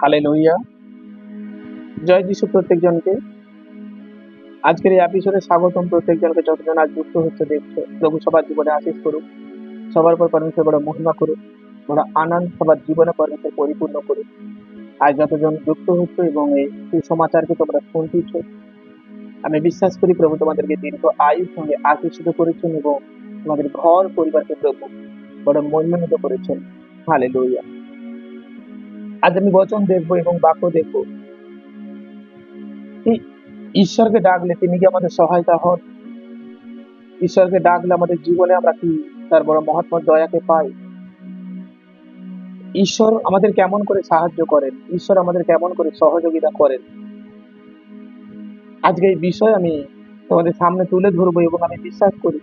Hallelujah. জয় যিশু প্রত্যেকজনকে। আজকের এই এপিসোডে স্বাগতম প্রত্যেকজনকে, যতজন আজ যুক্ত হচ্ছে দেখছো। প্রভু সবার জীবনে আশীষ করুক, সবার পর পরমেশ্বর বড় মহিমা করুক, বড় আনন্দ সবার জীবনে পরমেশ্বর পরিপূর্ণ করুক। আজ যতজন যুক্ত হচ্ছে এবং এই সুসমাচারকে তোমরা শুনতেছ, আমি বিশ্বাস করি প্রভু তোমাদেরকে দীর্ঘ আয়ুর সঙ্গে আশীষিত করেছেন এবং তোমাদের ঘর পরিবারকে প্রভু বড় মহিমান্বিত করেছেন। হালেলুয়া। আজ আমি বচন দেখবো এবং বাক্য দেখবো। এই ঈশ্বরকে ডাকলে তিনি কি আমাদের সহায়তা হন? ঈশ্বরকে ডাকলে আমাদের জীবনে আমরা কি তার বড় মহাত্মা দয়াকে পাই? ঈশ্বর আমাদের কেমন করে সাহায্য করেন? ঈশ্বর আমাদের কেমন করে সহযোগিতা করেন? আজকে এই বিষয় আমি তোমাদের সামনে তুলে ধরবো এবং আমি বিশ্বাস করি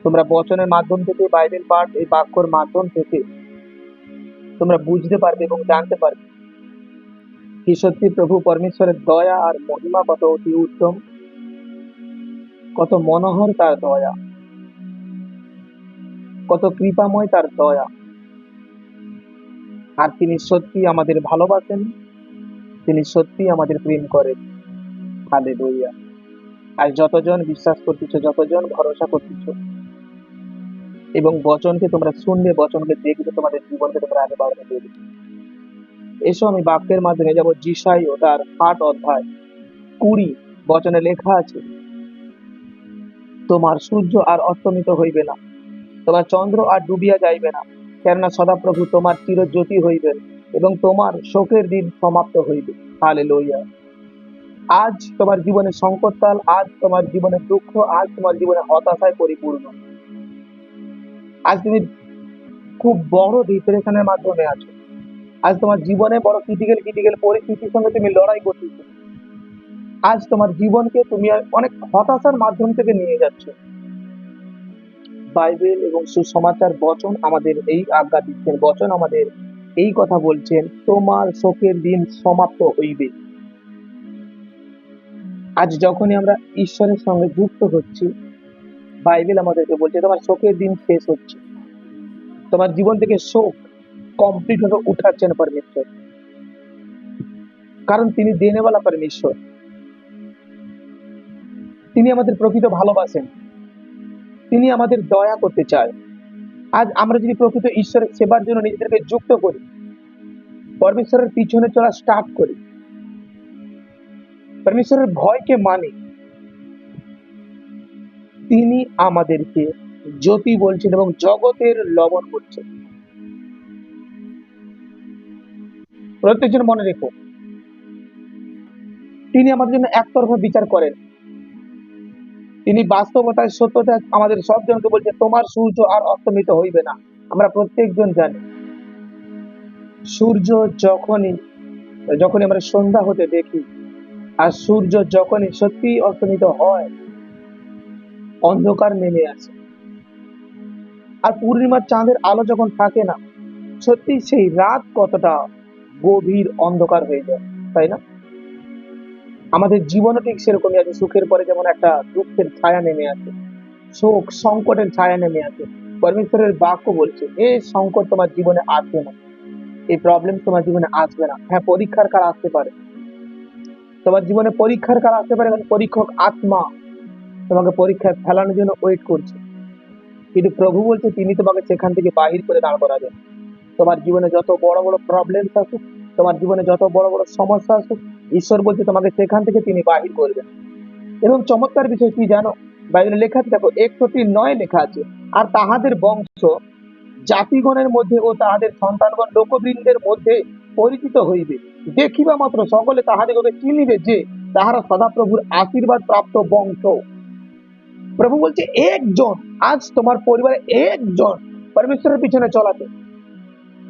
তোমরা বচনের মাধ্যম থেকে, বাইবেল পাঠ, এই বাক্যর মাধ্যম থেকে তোমরা বুঝতে পারবে এবং জানতে পারবে কি সত্যি প্রভু পরমেশ্বরের দয়া আর মহিমা কত অতি উত্তম, কত মনোহর তার দয়া, কত কৃপাময় তার দয়া। আর তিনি সত্যি আমাদের ভালোবাসেন, তিনি সত্যি আমাদের প্রেম করেন। হালেলুয়া। আর যতজন বিশ্বাস করতেছ, যতজন ভরসা করতেছ এবং বচনকে তোমরা শুনবে, বচনকে দেখবে, তোমাদের জীবনকে তোমরা আগে বাড়াতে দেবে। এসো আমি বাক্যের মাধ্যমে যাব। যিশাই ও তার 8 অধ্যায় 20 বচনে লেখা আছে, তোমার সূর্য আর অস্তমিত হইবে না, তোমার চন্দ্র আর ডুবিয়া যাইবে না, কেননা সদাপ্রভু তোমার চিরজ্যোতি হইবেন এবং তোমার শোকের দিন সমাপ্ত হইবে। হালেলুয়া। আজ তোমার জীবনে সংকটকাল, আজ তোমার জীবনে দুঃখ, আজ তোমার জীবনে হতাশায় পরিপূর্ণ। আজ তুমি খুব বড় ডিপ্রেশনের মাধ্যমে আছো। আজ তোমার জীবনে বড় ক্রিটিক্যাল পরিস্থিতির সঙ্গে তুমি লড়াই করতেছো। আজ তোমার জীবনকে তুমি অনেক হতাশার মাধ্যম থেকে নিয়ে যাচ্ছ। বাইবেল এবং সুসমাচার বচন আমাদের এই আজ্ঞা দিচ্ছেন, বচন আমাদের এই কথা বলছেন, তোমার শোকের দিন সমাপ্ত হইবে। আজ যখনই আমরা ঈশ্বরের সঙ্গে যুক্ত হচ্ছি, বাইবেল আমাদেরকে বলছে তোমার শোকের দিন শেষ হচ্ছে, তোমার জীবন থেকে শোক কমপ্লিট ভাবে উঠাচ্ছেন পরমেশ্বর। কারণ তিনি দেনেওয়ালা পরমেশ্বর, তিনি আমাদের প্রকৃত ভালোবাসেন, তিনি আমাদের দয়া করতে চায়। আজ আমরা যদি প্রকৃত ঈশ্বরের সেবার জন্য নিজেদেরকে যুক্ত করি, পরমেশ্বরের পিছনে চলা স্টার্ট করি, পরমেশ্বরের ভয়কে মানি, তিনি আমাদেরকে জ্যোতি বলছেন এবং জগতের লবণ বলছেন। প্রত্যেকজন মনে রেখো, তিনি আমাদের জন্য একতরফা বিচার করেন। তিনি বাস্তবতায়, সত্যতায় আমাদের সব জনকে বলছে তোমার সূর্য আর অস্তমিত হইবে না। আমরা প্রত্যেকজন জানি সূর্য যখনই আমরা সন্ধ্যা হতে দেখি আর সূর্য যখনই সত্যি অস্তমিত হয়, অন্ধকার নেমে আসে। আর পূর্ণিমার চাঁদের আলো যখন থাকে না, সত্যি সেই রাত কতটা গভীর অন্ধকার হয়ে যায়, তাই না? আমাদের জীবনও ঠিক সেরকমই আছে। সুখের পরে যেমন একটা দুঃখের ছায়া নেমে আসে, শোক সংকটের ছায়া নেমে আসে। পরমেশ্বরের বাক্য বলছে এই সংকট তোমার জীবনে আসবে না, এই প্রবলেম তোমার জীবনে আসবে না। হ্যাঁ, পরীক্ষার কাল আসতে পারে, তোমার জীবনে পরীক্ষার কাল আসতে পারে, কারণ পরীক্ষক আত্মা তোমাকে পরীক্ষায় ফেলানোর জন্য ওয়েট করছে। কিন্তু প্রভু বলছে তিনি তোমাকে সেখান থেকে বাহির করে দাঁড় করাবেন। তোমার জীবনে যত বড় বড় প্রবলেম আসুক, তোমার জীবনে যত বড় বড় সমস্যা আসুক, ঈশ্বর বলছে তোমাকে সেখান থেকে তিনি বাহির করবেন। এবং চমৎকার বিষয় কি জানো, বাইবেলে লেখা আছে, দেখো 61:9 লেখা আছে, আর তাহাদের বংশ জাতিগণের মধ্যে ও তাহাদের সন্তানগণ লোকবৃন্দের মধ্যে পরিচিত হইবে, দেখিবা মাত্র সকলে তাহাদিগকে চিনিবে যে তাহারা সদাপ্রভুর আশীর্বাদ প্রাপ্ত বংশ। প্রভু বলছে একজন, আজ তোমার পরিবারে একজন পরমেশ্বরের পিছনে চলাতে,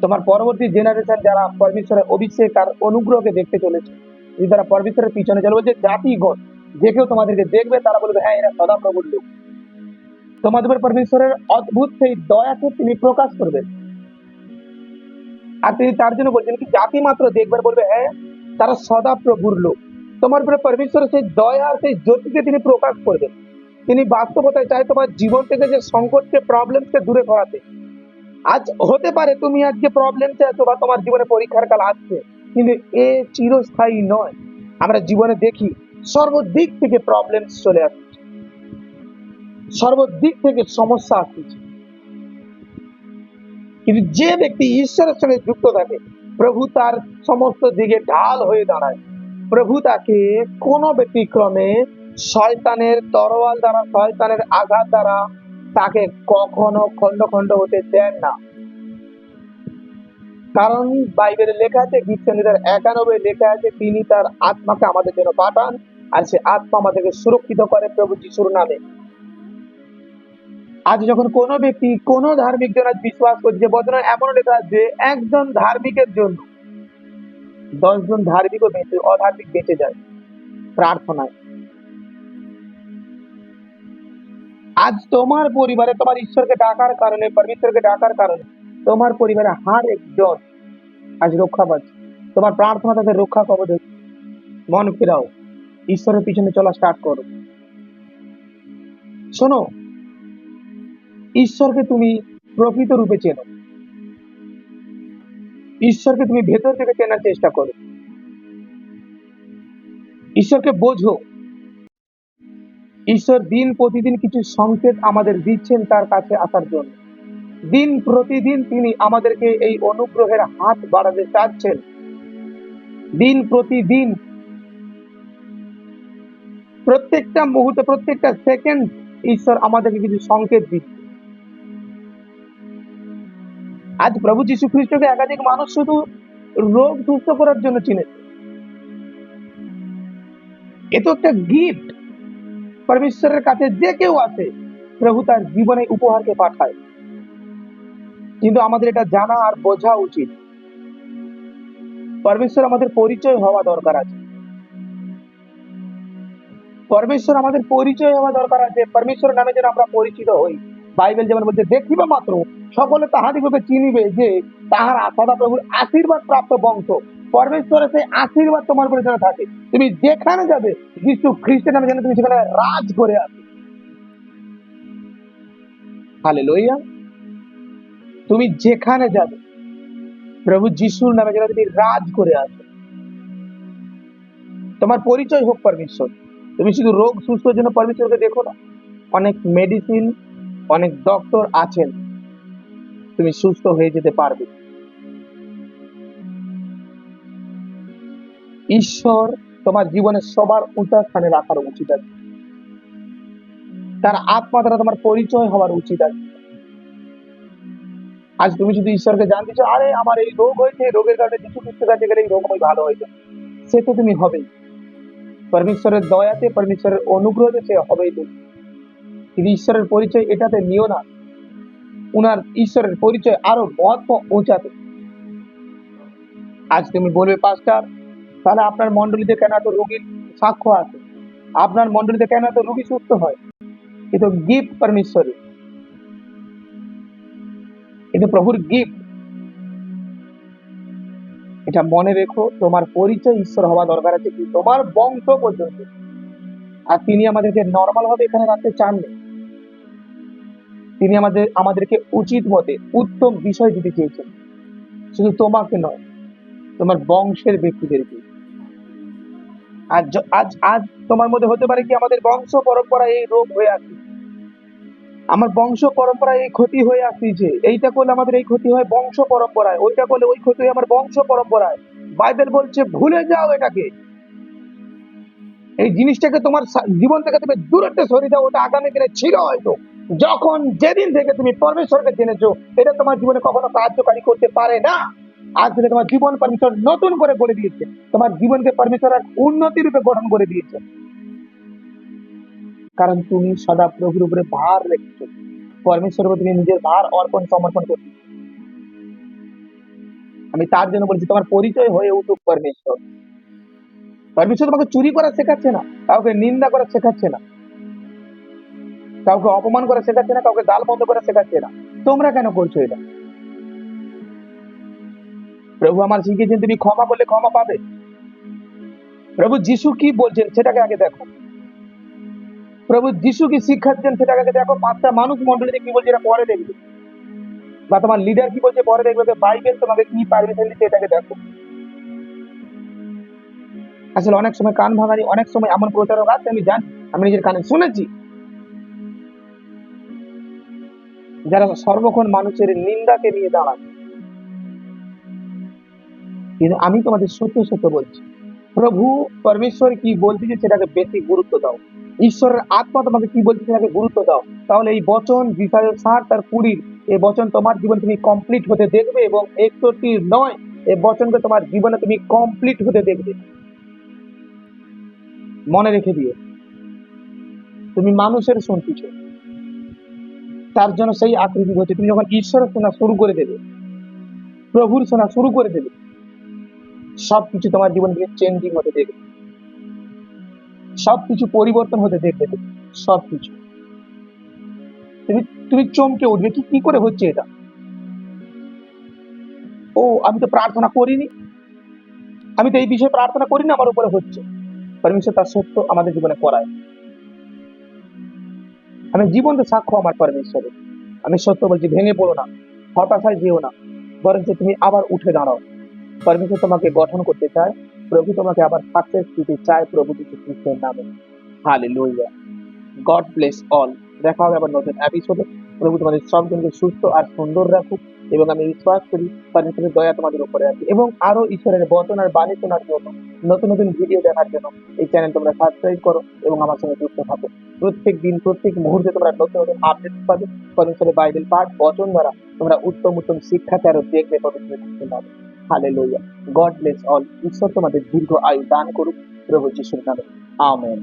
তোমার পরবর্তী জেনারেশন যারা পরমেশ্বরের অভিষেক আর অনুগ্রহকে দেখতে চলেছে, যদি তারা পরমেশ্বরের পিছনে চলে, বলছে জাতিগণ যে কেউ তোমাদেরকে দেখবে তারা বলবে হ্যাঁ এরা সদাপ্রভুর লোক। তোমাদের উপর পরমেশ্বরের অদ্ভুত সেই দয়াকে তিনি প্রকাশ করবেন। আর তিনি তার জন্য বলছেন কি জাতি মাত্র দেখবার বলবে হ্যাঁ তারা সদাপ্রভুর লোক। তোমার উপরে পরমেশ্বরের সেই দয়া আর সেই জ্যোতিকে তিনি প্রকাশ করবেন। তিনি বাস্তবতায় চাই তোমার জীবন থেকে যে সংকটকে, প্রবলেমকে দূরে সরাতে। আজ হতে পারে তুমি আজকে প্রবলেমসে আছো বা তোমার জীবনে পরীক্ষার কাল আসছে, কিন্তু এ চিরস্থায়ী নয়। আমরা জীবনে দেখি সর্বদিক থেকে প্রবলেম চলে আসছে, সর্বদিক থেকে সমস্যা আসছে, কিন্তু যে ব্যক্তি ঈশ্বরের সঙ্গে যুক্ত থাকে, প্রভু তার সমস্ত দিকে ঢাল হয়ে দাঁড়ায়। প্রভু তাকে কোনো ব্যতিক্রমে শয়তানের তরোয়াল দ্বারা, শয়তানের আঘাত দ্বারা তাকে কখনো খন্ড খন্ড হতে দেন না। কারণ বাইবেলে লেখা আছে, গীতসংহিতার 91 লেখা আছে, তিনি তার আত্মাকে আমাদের জন্য পাঠান, আর সে আত্মা আমাদেরকে সুরক্ষিত করে প্রভু যিশুর নামে। আজ যখন কোনো ব্যক্তি কোনো ধার্মিক জন আজ বিশ্বাস করছে, বদনা এমন লেখা আছে, একজন ধার্মিকের জন্য 10 জন ধার্মিকও অধার্মিক বেঁচে যায় প্রার্থনায়। আজ তোমার পরিবারে তোমার ঈশ্বরকে ডাকার কারণে, পরমেশ্বরকে ডাকার কারণে তোমার পরিবারে হার একজন আজ রক্ষা পাচ্ছে। তোমার প্রার্থনা তাদের রক্ষা কবচ। মন ফেরাও, ঈশ্বরের পিছনে চলা স্টার্ট করো। শোনো, ঈশ্বরকে তুমি প্রকৃত রূপে চেনো, ঈশ্বরকে তুমি ভেতর থেকে চেনার চেষ্টা করো, ঈশ্বরকে বোঝো। ঈশ্বর দিন প্রতিদিন কিছু সংকেত আমাদের দিচ্ছেন তার কাছে আসার জন্য। দিন প্রতিদিন তিনি আমাদেরকে এই অনুগ্রহের হাত বাড়াতে চাচ্ছেন। দিন প্রতিদিন, প্রত্যেকটা মুহূর্তে, প্রত্যেকটা সেকেন্ড ঈশ্বর আমাদেরকে কিছু সংকেত দিচ্ছে। আজ প্রভু যীশু খ্রিস্টকে একাধিক মানুষ শুধু রোগ সুস্থ করার জন্য চিনেছে। এ তো একটা গিফট। পরমেশ্বরের কাছে যে কেউ আসে, প্রভু তার জীবনে উপহারকে পাঠায়। কিন্তু আমাদের এটা জানা আর বোঝা উচিত, পরমেশ্বর আমাদের পরিচয় হওয়া দরকার আছে। পরমেশ্বর আমাদের পরিচয় হওয়া দরকার আছে। পরমেশ্বরের নামে যেন আমরা পরিচিত হই। বাইবেল যেমন বলছে, দেখিবা মাত্র সকলে তাহাদিগকে চিনিবে যে তাহার সদাপ্রভুর আশীর্বাদ প্রাপ্ত বংশ। পরমেশ্বরের সেই আশীর্বাদ তোমার উপরে যেন থাকে। তুমি যেখানে যাবে, যিশু খ্রিস্টের নামে যেন তুমি সেখানে রাজ করে আসো। হালেলুয়া। তুমি যেখানে যাবে, প্রভু যিশুর নামে যেন তুমি রাজ করে আসো। তোমার পরিচয় হোক পরমেশ্বর। তুমি শুধু রোগ সুস্থর জন্য পরমেশ্বরকে দেখো না। অনেক মেডিসিন, অনেক ডক্টর আছেন, তুমি সুস্থ হয়ে যেতে পারবে। ঈশ্বর তোমার জীবনে সবার উঁচা স্থানে রাখার উচিত আছে। তার আত্মা দ্বারা তোমার পরিচয় হওয়ার উচিত আছে। আজ তুমি যদি ঈশ্বরকে জানতে চাও, আরে আমার এই রোগ হয়েছে, রোগের কারণে যিশু খ্রিস্টের কাছে গেলে এই রোগ আমি ভালো হয়ে যাবে, সে তো তুমি হবেই। পরমেশ্বরের দয়াতে, পরমেশ্বরের অনুগ্রহতে সে হবেই তুমি। কিন্তু ঈশ্বরের পরিচয় এটাতে নিও না, উনার ঈশ্বরের পরিচয় আরো মহত্ব উঁচাতে। আজ তুমি বলবে, পাস্টার তাহলে আপনার মন্ডলীতে কেন এত রোগীর সাক্ষ্য আছে, আপনার মন্ডলীতে কেন এত রোগী সুস্থ হয়? কিন্তু গিফট পরমেশ্বরের, এটা প্রভুর গিফট। এটা মনে রেখো, তোমার পরিচয় ঈশ্বর হওয়া দরকার আছে কি তোমার বংশ পর্যন্ত। আর তিনি আমাদেরকে নর্মাল ভাবে এখানে রাখতে চান না। তিনি আমাদেরকে উচিত মতে উত্তম বিষয় দিতে চেয়েছেন, শুধু তোমাকে নয়, তোমার বংশের ব্যক্তিদেরকে। আজ আজ আজ তোমার মধ্যে হতে পারে কি, আমাদের বংশ পরম্পরায় এই রোগ হয়ে আসছে, আমার বংশ পরম্পরায় এই ক্ষতি হয়ে আসছে, এইটা করলে আমাদের এই ক্ষতি হয় বংশ পরম্পরায়, ওইটা করলে ওই ক্ষতি হয় আমার বংশ পরম্পরায়। বাইবেল বলছে ভুলে যাও এটাকে, এই জিনিসটাকে তোমার জীবন থেকে তুমি দূরত্বে সরিয়ে দাও। ওটা আগামী দিনে ছিল হয়তো, যখন যেদিন থেকে তুমি পরমেশ্বরকে জেনেছো, এটা তোমার জীবনে কখনো কার্যকারী করতে পারে না। আজ থেকে তোমার জীবন পরমেশ্বর নতুন করে গড়ে দিয়েছে, তোমার জীবনকে পরমেশ্বর উন্নতি রূপে গঠন করে দিয়েছে। কারণ তুমি সদা প্রভুর উপরে ভার রেখেছো, পরমেশ্বরের উপর তুমি নিজের ভার অর্পণ সমর্পণ করছো। আমি তার জন্য বলছি, তোমার পরিচয় হয়ে উঠুক পরমেশ্বর। পরমেশ্বর তোমাকে চুরি করা শেখাচ্ছে না, কাউকে নিন্দা করা শেখাচ্ছে না, কাউকে অপমান করা শেখাচ্ছে না, কাউকে গাল বন্ধ করা শেখাচ্ছে না। তোমরা কেন করছো এটা? প্রভু আমার শিখিয়েছেন তুমি ক্ষমা করলে ক্ষমা পাবে। প্রভু যিশু কি বলছেন সেটাকে আগে দেখো, প্রভু যিশু কি শিক্ষাচ্ছেন সেটাকে আগে দেখো। 5টা মানুষ মন্ডলীতে কি বলছে এটা পরে দেখবে, বা তোমার লিডার কি বলছে পরে দেখবে। বাইবেল তোমাকে কি পারমিশন দিচ্ছে এটাকে দেখো। আসলে অনেক সময় কান ভাঙানি, অনেক সময় এমন প্রচারক আছে, আমি জানি, আমি নিজের কানে শুনেছি, যারা সর্বক্ষণ মানুষের নিন্দাকে নিয়ে দাঁড়ায়। কিন্তু আমি তোমাদের সত্য সত্য বলছি, প্রভু পরমেশ্বর কি বলতেছে সেটাকে বেশি গুরুত্ব দাও। ঈশ্বরের আত্মা তোমাকে কি বলছে সেটাকে গুরুত্ব দাও। তাহলে এই বচন 2060 আর 20 এই বচন তোমার জীবনে তুমি কমপ্লিট হতে দেখবে, এবং 61 নয়, এই বচনকে তোমার জীবনে তুমি কমপ্লিট হতে দেখবে। মনে রেখে দিও, তুমি মানুষের শুনতেছ, তার জন্য সেই আকৃতি হচ্ছে। তুমি যখন ঈশ্বরের শোনা শুরু করে দেবে, প্রভুর শোনা শুরু করে দেবে, সবকিছু তোমার জীবন থেকে চেঞ্জিং হতে দেখবে, সবকিছু পরিবর্তন হতে দেখবে তুমি। সবকিছু তুমি তুমি চমকে উঠবে, কি কি করে হচ্ছে এটা। ও, আমি তো প্রার্থনা করিনি, আমি তো এই বিষয়ে প্রার্থনা করিনি, আমার উপরে হচ্ছে। পরমেশ্বর তার সত্য আমাদের জীবনে করায়। আমি জীবন্ত সাক্ষ্য আমার পরমেশ্বরের। আমি সত্য বলছি, ভেঙে পড়ো না, হতাশায় যেও না, বরঞ্চ তুমি আবার উঠে দাঁড়াও। পরমেশ্বর তোমাকে গঠন করতে চায়, প্রভু তোমাকে আবার সাকসেস দিতে চায়, প্রভু যীশু খ্রিস্টের নামে। হালেলুয়া। God bless all. দেখা হবে আবার নতুন এপিসোডে। প্রভু তোমাদের সবজনকে সুস্থ আর সুন্দর রাখুক, এবং আমি বিশ্বাস করি পরমেশ্বরের দয়া তোমাদের উপরে আছে। এবং আরো ঈশ্বরের বচন আর বাণী শোনার জন্য, নতুন নতুন ভিডিও দেখার জন্য এই চ্যানেল তোমরা সাবস্ক্রাইব করো এবং আমার সঙ্গে যুক্ত থাকো। প্রত্যেক দিন প্রত্যেক মুহূর্তে তোমরা নতুন নতুন আপডেট পাবে। পরমেশ্বরের বাইবেল পাঠ বচন দ্বারা তোমরা উত্তম উত্তম শিক্ষাকে আরো দেখবে পরমেশ্বরের নামে। হালেলুয়া। God bless all. ঈশ্বর তোমাদের দীর্ঘ আয়ু দান করুক, প্রভু যিশুর নামে। আমেন।